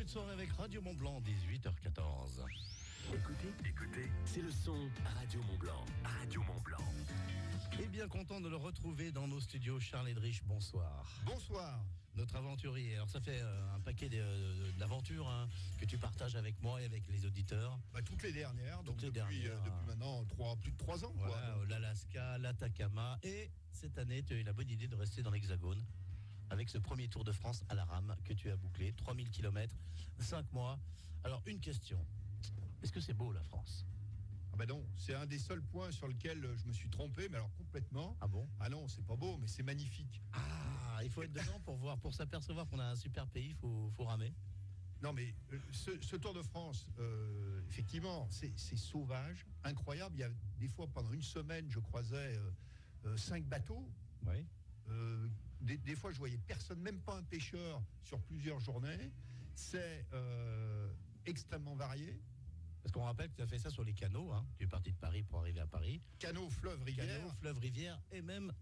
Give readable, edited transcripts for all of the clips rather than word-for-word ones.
de soirée avec Radio Mont Blanc, 18h14. Écoutez, c'est le son Radio Mont Blanc. Radio Mont Blanc. Et bien content de le retrouver dans nos studios. Charles Edrich, bonsoir. Bonsoir. Notre aventurier. Alors ça fait un paquet d'aventures que tu partages avec moi et avec les auditeurs. Toutes les dernières, donc Toutes les depuis dernières. maintenant plus de 3 ans. Voilà, Quoi. l'Alaska, l'Atacama. Et cette année, tu as eu la bonne idée de rester dans l'Hexagone avec ce premier Tour de France à la rame que tu as bouclé. 3000 km, 5 mois. Alors une question. Est-ce que c'est beau la France ? Non, c'est un des seuls points sur lequel je me suis trompé, mais alors complètement. Ah bon ? Ah non, c'est pas beau, mais c'est magnifique. Ah, il faut être dedans pour s'apercevoir qu'on a un super pays, il faut ramer. Non, mais ce Tour de France, effectivement, c'est sauvage, incroyable. Il y a des fois, pendant une semaine, je croisais 5 bateaux. Oui. Des fois, je voyais personne, même pas un pêcheur, sur plusieurs journées. C'est extrêmement varié. Parce qu'on rappelle que tu as fait ça sur les canaux, hein. Tu es parti de Paris pour arriver à Paris. Canaux, fleuves, rivières. Canaux, fleuves, rivières et même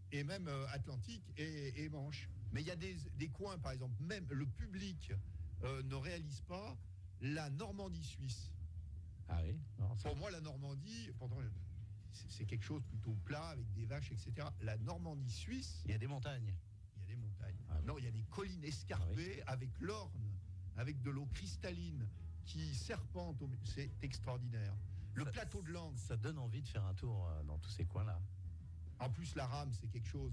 Atlantique et Manche. Mais il y a des coins, par exemple, même le public ne réalise pas la Normandie suisse. Ah oui. Non, Pour moi, la Normandie, pourtant, c'est quelque chose plutôt plat, avec des vaches, etc. La Normandie suisse, il y a des montagnes. il y a des montagnes. Ah oui. Non, il y a des collines escarpées avec l'Orne, avec de l'eau cristalline qui serpente. C'est extraordinaire. Le plateau de Langres. Ça donne envie de faire un tour dans tous ces coins-là. En plus, la rame, c'est quelque chose.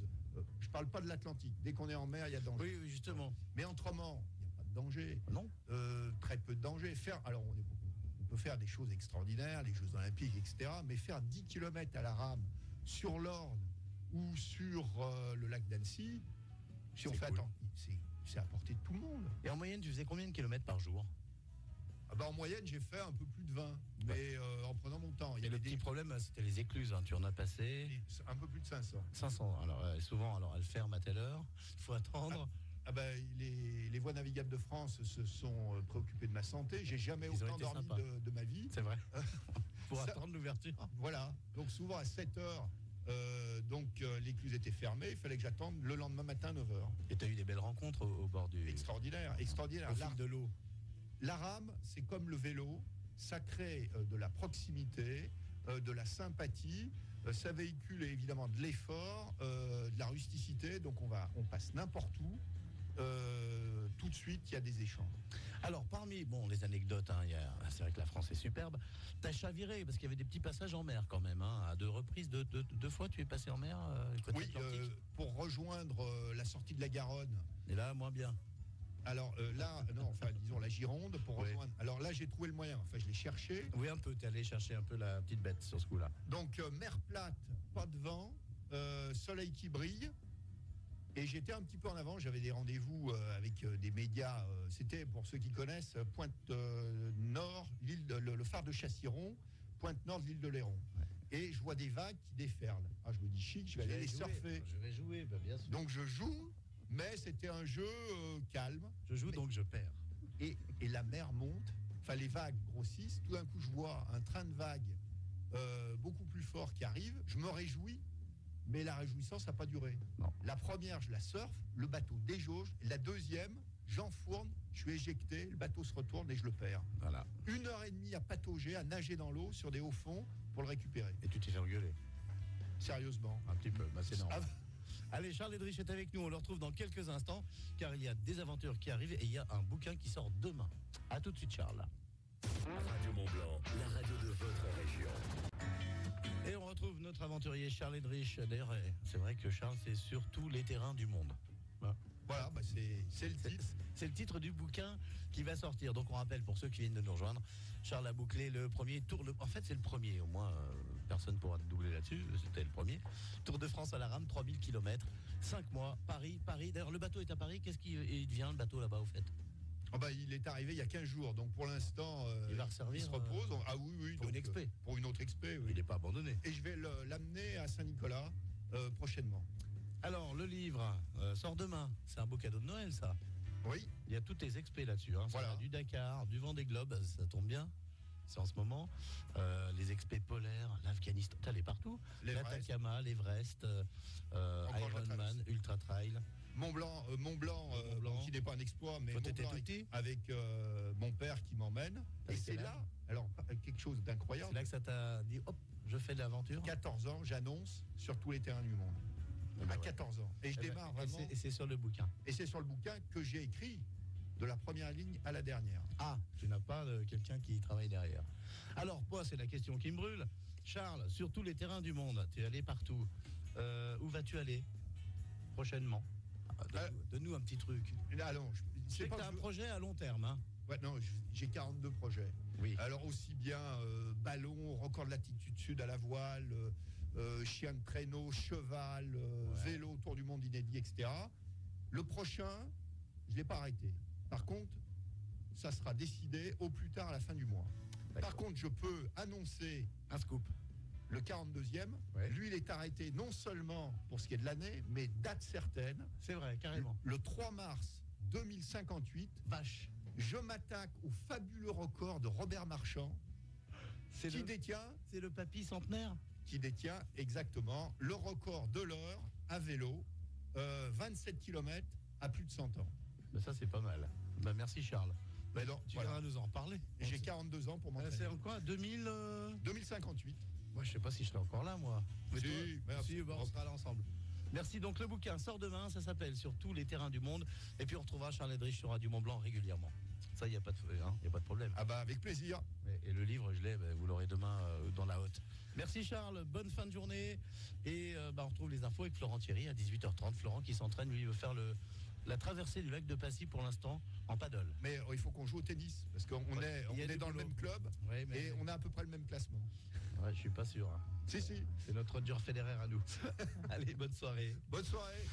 Je parle pas de l'Atlantique. Dès qu'on est en mer, il y a danger. Oui, justement. Mais autrement, il n'y a pas de danger. Non. Très peu de danger. Alors, on peut faire des choses extraordinaires, les Jeux Olympiques, etc. Mais faire 10 km à la rame sur l'Orne ou sur le lac d'Annecy, si on fait cool. c'est à portée de tout le monde. Et en moyenne, tu faisais combien de kilomètres par jour ? En moyenne, j'ai fait un peu plus de 20, mais en prenant mon temps. Il y Et le avait petit problème, c'était les écluses. Hein. Tu en as passé un peu plus de 500. 500. Alors, souvent, elles ferment à telle heure. Il faut attendre. Les voies navigables de France se sont préoccupées de ma santé. J'ai jamais Ils ont autant été dormi sympas. de ma vie. C'est vrai. Pour Ça- attendre l'ouverture. Voilà. Donc souvent à 7 heures, l'écluse était fermée. Il fallait que j'attende le lendemain matin à 9 heures. Et tu as eu des belles rencontres au bord du... Extraordinaire. Au fil de l'eau. La rame, c'est comme le vélo. Ça crée de la proximité, de la sympathie. Ça véhicule évidemment de l'effort, de la rusticité. Donc on passe n'importe où. Tout de suite, il y a des échanges. Alors, parmi les anecdotes, hein, c'est vrai que la France est superbe. T'as chaviré, parce qu'il y avait des petits passages en mer quand même. Hein, à 2 reprises, deux fois, tu es passé en mer côté Oui, Atlantique. pour rejoindre la sortie de la Garonne. Et là, moins bien. Alors disons la Gironde pour rejoindre. Alors là, j'ai trouvé le moyen. Enfin, je l'ai cherché. Oui, un peu. T'es allé chercher un peu la petite bête sur ce coup-là. Donc, mer plate, pas de vent, soleil qui brille. Et j'étais un petit peu en avant. J'avais des rendez-vous avec des médias. C'était, pour ceux qui connaissent, Pointe Nord, le phare de Chassiron, Pointe Nord de l'île de Léron. Ouais. Et je vois des vagues qui déferlent. Je me dis chic, je vais aller les surfer. Je vais jouer, bien sûr. Donc je joue, mais c'était un jeu calme. Je joue, donc je perds. Et la mer monte, les vagues grossissent. Tout d'un coup, je vois un train de vagues beaucoup plus fort qui arrive. Je me réjouis, mais la réjouissance n'a pas duré. Non. La première, je la surfe, le bateau déjauge. La deuxième, j'enfourne, je suis éjecté, le bateau se retourne et je le perds. Voilà. 1h30 à patauger, à nager dans l'eau sur des hauts fonds pour le récupérer. Et tu t'es fait engueuler. Sérieusement. Un petit peu, c'est normal. Ah, Allez, Charles Edrich est avec nous, on le retrouve dans quelques instants, car il y a des aventures qui arrivent et il y a un bouquin qui sort demain. A tout de suite, Charles. Radio Mont Blanc, la radio de votre région. Et on retrouve notre aventurier Charles Edrich. D'ailleurs, c'est vrai que Charles, c'est sur tous les terrains du monde. Voilà, c'est le titre. C'est le titre du bouquin qui va sortir. Donc on rappelle pour ceux qui viennent de nous rejoindre, Charles a bouclé le premier tour. En fait, c'est le premier. Au moins, personne ne pourra te doubler là-dessus. C'était le premier. Tour de France à la rame, 3000 km, 5 mois, Paris. D'ailleurs, le bateau est à Paris. Qu'est-ce qu'il devient, le bateau, là-bas, au fait ? Il est arrivé il y a 15 jours. Donc pour l'instant, il va resservir, il se repose. Oui. Pour une expé. Pour une autre expé, oui. Il n'est pas abandonné. Et je vais l'amener à Saint-Nicolas prochainement. Alors, le livre sort demain. C'est un beau cadeau de Noël, ça. Oui. Il y a tous tes expés là-dessus. Hein. Voilà. Du Dakar, du Vendée Globe, ça tombe bien. C'est en ce moment. Les expés polaires, l'Afghanistan, t'es allé partout. L'Everest. L'Atacama, l'Everest, Encore Ironman, Ultra Trail. Mont Blanc, qui n'est pas un exploit, mais Quand Mont t'étais Blanc tout petit. avec mon père qui m'emmène. T'avais Et c'est quel là, âge alors quelque chose C'est d'incroyable. là que ça t'a dit, hop, je fais de l'aventure. 14 ans, j'annonce sur tous les terrains du monde. Eh ben À ouais. 14 ans. Et je Eh ben, démarre et vraiment. c'est sur le bouquin. Et c'est sur le bouquin que j'ai écrit de la première ligne à la dernière. Ah, tu n'as pas quelqu'un qui travaille derrière. Alors, moi, c'est la question qui me brûle. Charles, sur tous les terrains du monde, tu es allé partout. Où vas-tu aller prochainement? Donne-nous un petit truc. Là, non, Je sais que tu as un projet à long terme. Hein. Ouais, non, j'ai 42 projets. Oui. Alors aussi bien ballon, record de latitude sud à la voile, chien de traîneau, cheval, vélo, tour du monde inédit, etc. Le prochain, je ne l'ai pas arrêté. Par contre, ça sera décidé au plus tard à la fin du mois. Par contre, je peux annoncer Un scoop. le 42e. Ouais. Lui, il est arrêté non seulement pour ce qui est de l'année, mais date certaine. C'est vrai, carrément. Le 3 mars 2058, Vache. je m'attaque au fabuleux record de Robert Marchand, C'est qui le papy centenaire. détient exactement le record de l'heure à vélo, 27 km à plus de 100 ans. Ben ça, c'est pas mal. Ben, merci, Charles. Ben, Alors, tu voilà. viendras nous en parler. J'ai 42 ans pour m'entraîner. C'est en quoi 2000 2058. Moi, je sais pas si je serai encore là, moi. Mais Si, toi, merci. si, ben, on sera là ensemble. Merci. Donc, le bouquin sort demain. Ça s'appelle Sur tous les terrains du monde. Et puis, on retrouvera Charles Edrich sur Radio Mont Blanc régulièrement. Ça, il n'y a pas de problème. Ah bah avec plaisir. Et le livre, je l'ai, vous l'aurez demain dans la haute. Merci Charles, bonne fin de journée. Et on retrouve les infos avec Florent Thierry à 18h30. Florent qui s'entraîne, lui, il veut faire la traversée du lac de Passy pour l'instant en paddle. Mais il faut qu'on joue au tennis, parce qu'on Il y a est du dans le boulot. même club, Ouais, mais et on a à peu près le même classement. ouais, je suis pas sûr. Hein. Si. C'est notre Roger Federer à nous. Allez, bonne soirée. Bonne soirée.